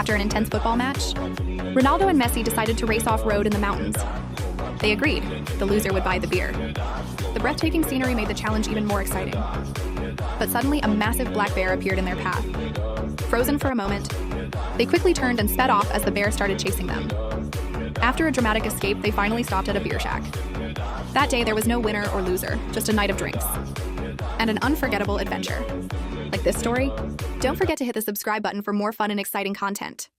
After an intense football match, Ronaldo and Messi decided to race off-road in the mountains. They agreed. The loser would buy the beer. The breathtaking scenery made the challenge even more exciting. But suddenly, a massive black bear appeared in their path. Frozen for a moment, they quickly turned and sped off as the bear started chasing them. After a dramatic escape, they finally stopped at a beer shack. That day, there was no winner or loser, just a night of drinks. And an unforgettable adventure. Like this story? Don't forget to hit the subscribe button for more fun and exciting content.